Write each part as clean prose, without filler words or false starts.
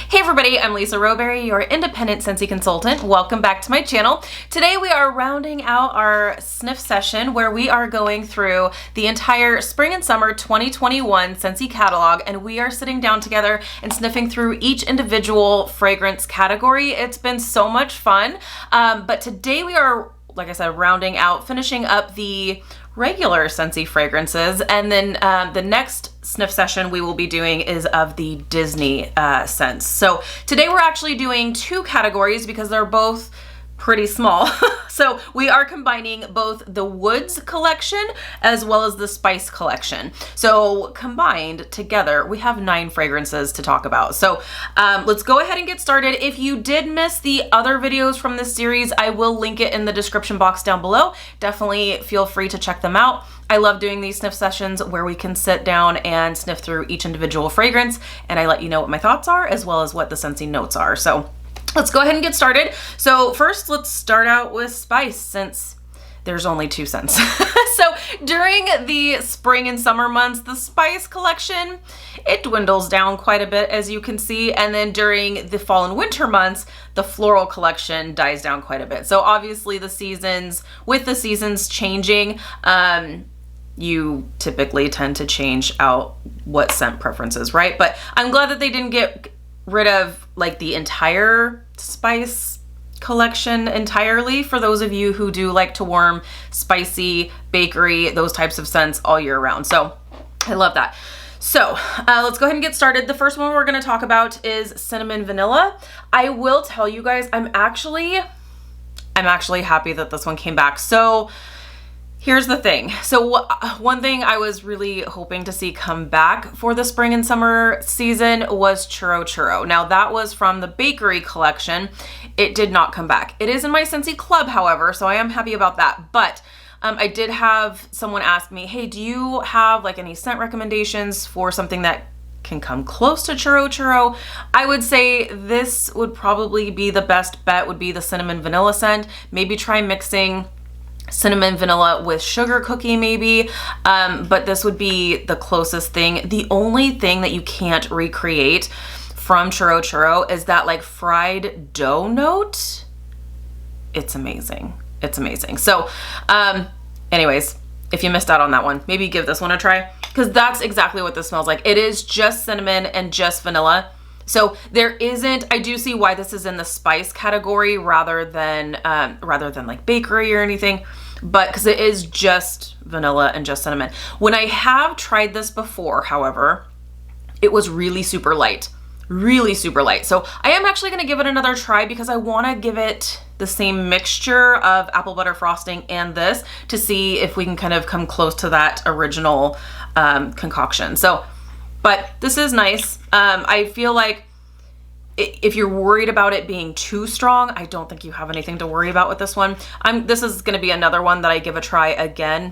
Hey everybody, I'm Lisa Rowberry, your independent Scentsy consultant. Welcome back to my channel. Today we are rounding out our sniff session where we are going through the entire spring and summer 2021 Scentsy catalog, and we are sitting down together and sniffing through each individual fragrance category. It's been so much fun, but today we are, like I said, rounding out, finishing up the regular Scentsy fragrances, and then the next sniff session we will be doing is of the Disney scents. So today we're actually doing two categories because they're both pretty small. So we are combining both the Woods collection as well as the Spice collection. So combined together, we have 9 fragrances to talk about. So let's go ahead and get started. If you did miss the other videos from this series, I will link it in the description box down below. Definitely feel free to check them out. I love doing these sniff sessions where we can sit down and sniff through each individual fragrance, and I let you know what my thoughts are as well as what the Scentsy notes are. So let's go ahead and get started. So first, let's start out with Spice, since there's only 2 scents. So during the spring and summer months, the Spice collection, it dwindles down quite a bit, as you can see. And then during the fall and winter months, the floral collection dies down quite a bit. So obviously the seasons, with the seasons changing, you typically tend to change out what scent preferences, right? But I'm glad that they didn't get rid of like the entire Spice collection entirely, for those of you who do like to warm, spicy, bakery, those types of scents all year round. So I love that. So let's go ahead and get started. The first one we're going to talk about is Cinnamon Vanilla. I will tell you guys, I'm actually happy that this one came back. So here's the thing. So one thing I was really hoping to see come back for the spring and summer season was Churro Churro. Now that was from the bakery collection. It did not come back. It is in my Scentsy Club, however, so I am happy about that. But I did have someone ask me, hey, do you have like any scent recommendations for something that can come close to Churro Churro? I would say this would probably be the best bet, would be the Cinnamon Vanilla scent. Maybe try mixing cinnamon vanilla with sugar cookie maybe, but this would be the closest thing. The only thing that you can't recreate from Churro Churro is that like fried dough note. It's amazing. It's amazing. So anyways, if you missed out on that one, maybe give this one a try, because that's exactly what this smells like. It is just cinnamon and just vanilla. So there isn't, I do see why this is in the Spice category rather than like bakery or anything, but because it is just vanilla and just cinnamon. When I have tried this before, however, it was really super light, really super light. So I am actually going to give it another try because I want to give it the same mixture of apple butter frosting and this to see if we can kind of come close to that original concoction. So but this is nice. I feel like if you're worried about it being too strong, I don't think you have anything to worry about with this one. This is going to be another one that I give a try again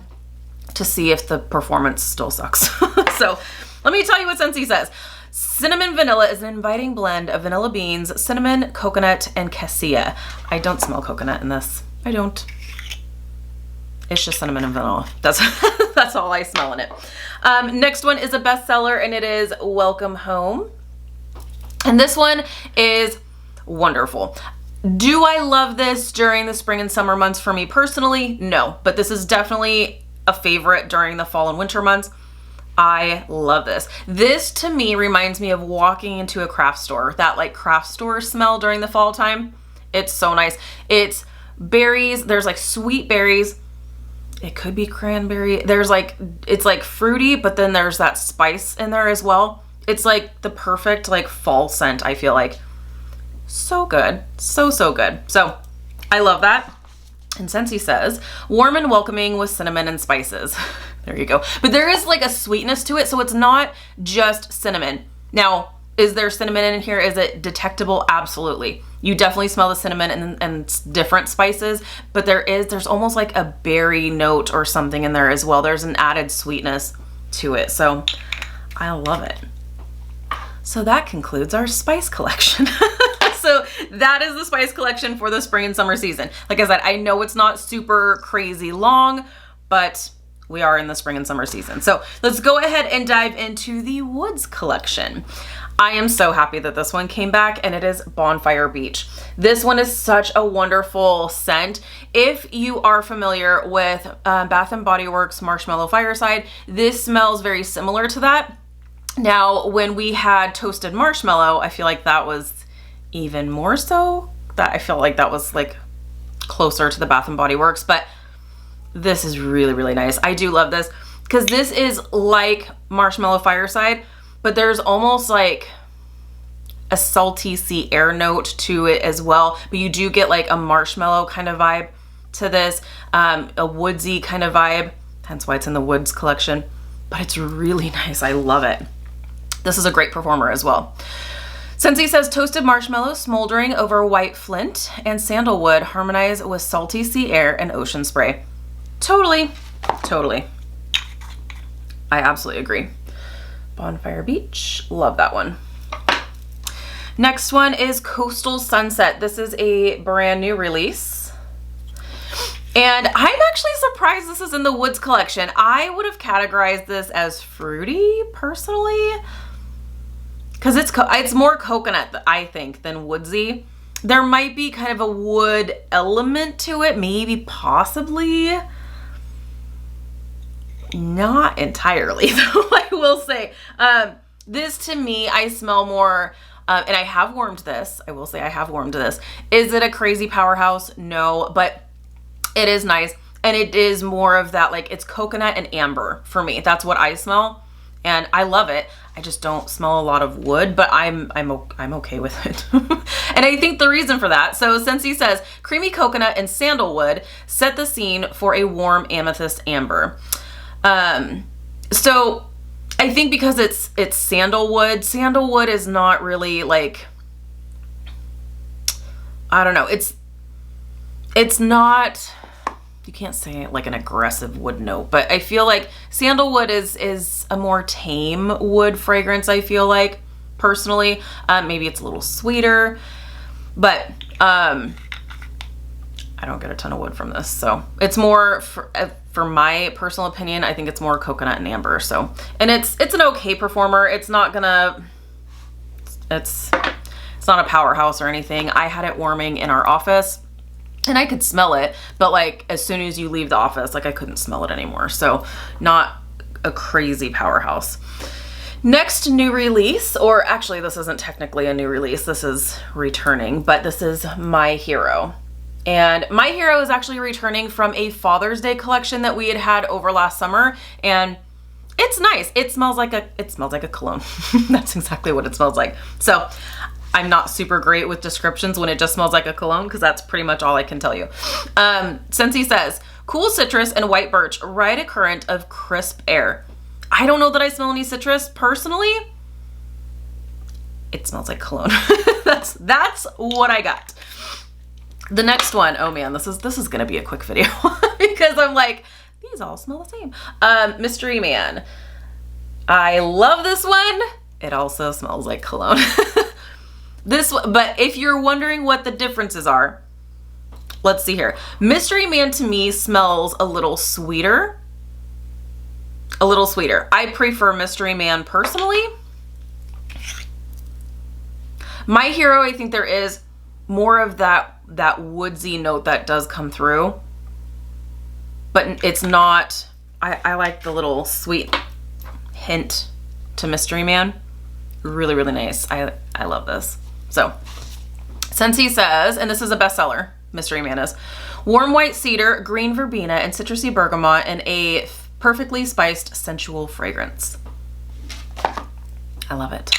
to see if the performance still sucks. So let me tell you what Scentsy says. Cinnamon Vanilla is an inviting blend of vanilla beans, cinnamon, coconut, and cassia. I don't smell coconut in this. I don't. It's just cinnamon and vanilla. That's all I smell in it. Next one is a bestseller, and it is Welcome Home. And this one is wonderful. Do I love this during the spring and summer months for me personally? No, but this is definitely a favorite during the fall and winter months. I love this. This to me reminds me of walking into a craft store, that like craft store smell during the fall time. It's so nice. It's berries. There's like sweet berries. It could be cranberry. There's like, it's like fruity, but then there's that spice in there as well. It's like the perfect like fall scent, I feel like. So good. So good. So I love that. And Scentsy says, warm and welcoming with cinnamon and spices. There you go. But there is like a sweetness to it, so it's not just cinnamon. Now, is there cinnamon in here? Is it detectable? Absolutely. You definitely smell the cinnamon and different spices, but there's almost like a berry note or something in there as well. There's an added sweetness to it. So I love it. So that concludes our Spice collection. So that is the Spice collection for the spring and summer season. Like I said, I know it's not super crazy long, but we are in the spring and summer season. So let's go ahead and dive into the Woods collection. I am so happy that this one came back, and it is Bonfire Beach. This one is such a wonderful scent. If you are familiar with Bath & Body Works Marshmallow Fireside, this smells very similar to that. Now, when we had Toasted Marshmallow, I feel like that was even more so. I feel like that was like closer to the Bath & Body Works, but this is really, really nice. I do love this because this is like Marshmallow Fireside, but there's almost like a salty sea air note to it as well. But you do get like a marshmallow kind of vibe to this, a woodsy kind of vibe, hence why it's in the Woods collection. But it's really nice. I love it. This is a great performer as well. Scentsy says toasted marshmallow smoldering over white flint and sandalwood harmonize with salty sea air and ocean spray. Totally, totally. I absolutely agree. Bonfire Beach, love that one. Next one is Coastal Sunset. This is a brand new release. And I'm actually surprised this is in the Woods collection. I would have categorized this as fruity, personally. Because it's more coconut, I think, than woodsy. There might be kind of a wood element to it, maybe, possibly. Not entirely, though, I will say. This, to me, I smell more, and I have warmed this. I will say I have warmed this. Is it a crazy powerhouse? No, but it is nice. And it is more of that, like, it's coconut and amber for me. That's what I smell, and I love it. I just don't smell a lot of wood, but I'm okay with it. And I think the reason for that, so Scentsy says, creamy coconut and sandalwood set the scene for a warm amethyst amber. So I think because it's sandalwood is not really like, I don't know, it's not, you can't say it like an aggressive wood note, but I feel like sandalwood is a more tame wood fragrance, I feel like, personally. Maybe it's a little sweeter, but I don't get a ton of wood from this, so it's more, for my personal opinion, I think it's more coconut and amber. So, and it's an okay performer. It's not gonna, it's not a powerhouse or anything. I had it warming in our office, and I could smell it, but like as soon as you leave the office, like I couldn't smell it anymore. So, not a crazy powerhouse. Next new release, or actually this isn't technically a new release. This is returning, but this is My Hero. And My Hero is actually returning from a Father's Day collection that we had over last summer, and it's nice. It smells like a cologne. That's exactly what it smells like. So I'm not super great with descriptions when it just smells like a cologne, because that's pretty much all I can tell you. Scentsy says, cool citrus and white birch ride a current of crisp air. I don't know that I smell any citrus personally. It smells like cologne. That's what I got. The next one, oh man, this is gonna be a quick video because I'm like, these all smell the same. Mystery Man. I love this one. It also smells like cologne. But if you're wondering what the differences are, let's see here. Mystery Man to me smells a little sweeter. A little sweeter. I prefer Mystery Man personally. My Hero, I think there is more of that woodsy note that does come through, but it's not, I like the little sweet hint to Mystery Man. Really, really nice. I love this. So Scentsy says, and this is a bestseller, Mystery Man is, warm white cedar, green verbena, and citrusy bergamot in a perfectly spiced sensual fragrance. I love it.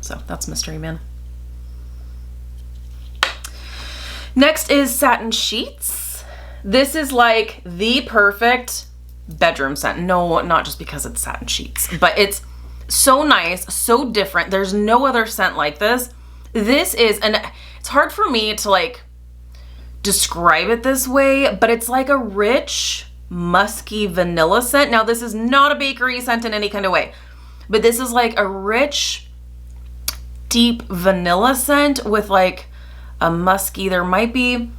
So that's Mystery Man. Next is Satin Sheets. This is like the perfect bedroom scent. No, not just because it's satin sheets, but it's so nice, so different. There's no other scent like this. This is, and it's hard for me to like describe it this way, but it's like a rich, musky vanilla scent. Now, this is not a bakery scent in any kind of way, but this is like a rich, deep vanilla scent with like a musky, there might be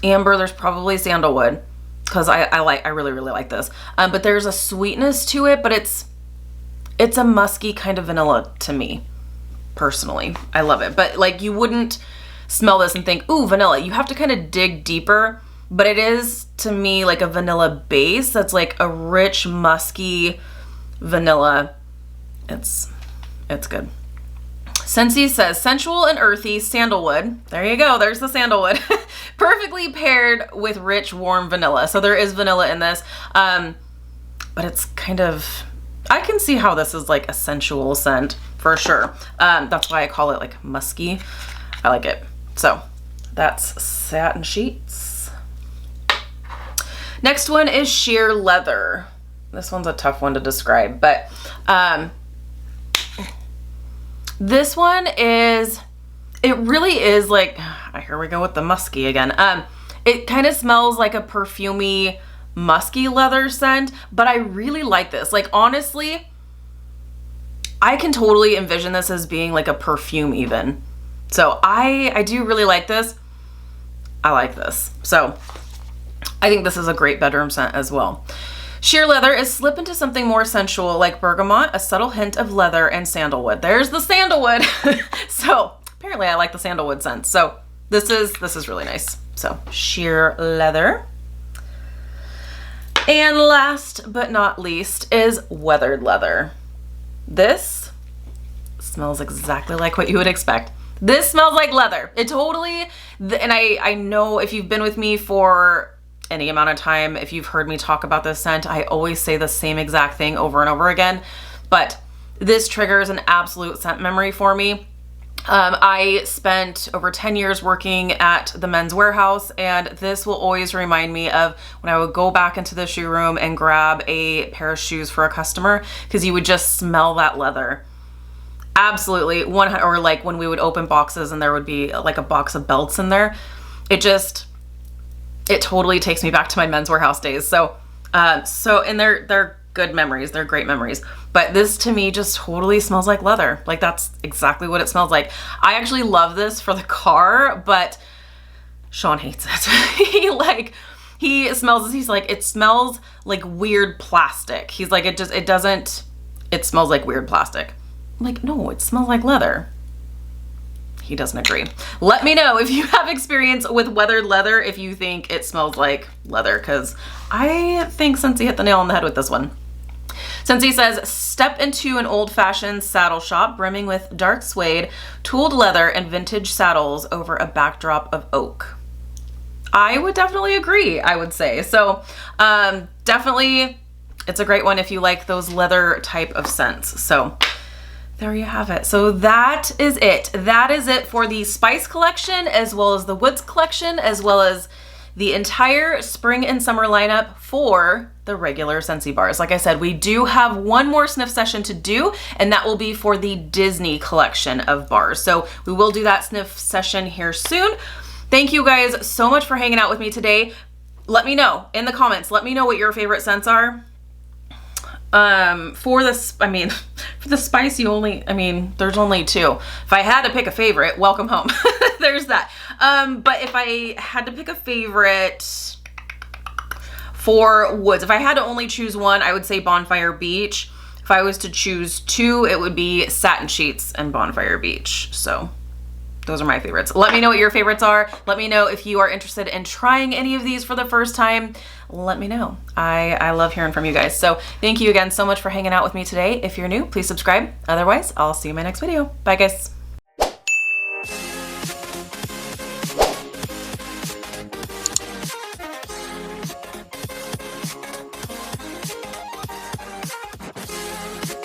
amber, there's probably sandalwood, because I really, really like this. But there's a sweetness to it, but it's it's a musky kind of vanilla to me, personally. I love it. But like, you wouldn't smell this and think, ooh, vanilla. You have to kind of dig deeper, but it is to me like a vanilla base that's like a rich, musky vanilla. It's good. Scentsy says sensual and earthy sandalwood. There you go. There's the sandalwood. Perfectly paired with rich, warm vanilla. So there is vanilla in this. But it's kind of, I can see how this is like a sensual scent for sure. That's why I call it like musky. I like it. So that's Satin Sheets. Next one is sheer leather. This one's a tough one to describe, but this one is, it really is like, here we go with the musky again. It kind of smells like a perfumey, musky leather scent, but I really like this. Like, honestly, I can totally envision this as being like a perfume even. So I do really like this. I like this. So I think this is a great bedroom scent as well. Sheer leather is slip into something more sensual like bergamot, a subtle hint of leather, and sandalwood. There's the sandalwood. So apparently I like the sandalwood scent. So this is really nice. So sheer leather. And last but not least is weathered leather. This smells exactly like what you would expect. This smells like leather. It totally, and I know if you've been with me for any amount of time, if you've heard me talk about this scent, I always say the same exact thing over and over again, but this triggers an absolute scent memory for me. I spent over 10 years working at the Men's Warehouse, and this will always remind me of when I would go back into the shoe room and grab a pair of shoes for a customer, because you would just smell that leather. Absolutely. Or like when we would open boxes and there would be like a box of belts in there. It totally takes me back to my Men's Warehouse days. So and they're good memories. They're great memories. But this to me just totally smells like leather. Like, that's exactly what it smells like. I actually love this for the car, but Sean hates it. He smells this. He's like, it smells like weird plastic. He's like, it smells like weird plastic. I'm like, no, it smells like leather. He doesn't agree. Let me know if you have experience with weathered leather, if you think it smells like leather, because I think Scentsy hit the nail on the head with this one. Scentsy says, step into an old-fashioned saddle shop brimming with dark suede, tooled leather, and vintage saddles over a backdrop of oak. I would definitely agree, I would say. So definitely, it's a great one if you like those leather type of scents. So there you have it. So that is it. That is it for the Spice collection, as well as the Woods collection, as well as the entire spring and summer lineup for the regular Scentsy bars. Like I said, we do have one more sniff session to do, and that will be for the Disney collection of bars. So we will do that sniff session here soon. Thank you guys so much for hanging out with me today. Let me know in the comments. Let me know what your favorite scents are. For the spice, there's only two. If I had to pick a favorite, welcome home. There's that. But if I had to pick a favorite for Woods, if I had to only choose one, I would say Bonfire Beach. If I was to choose two, it would be Satin Sheets and Bonfire Beach. So those are my favorites. Let me know what your favorites are. Let me know if you are interested in trying any of these for the first time. Let me know. I love hearing from you guys. So thank you again so much for hanging out with me today. If you're new, please subscribe. Otherwise, I'll see you in my next video. Bye, guys.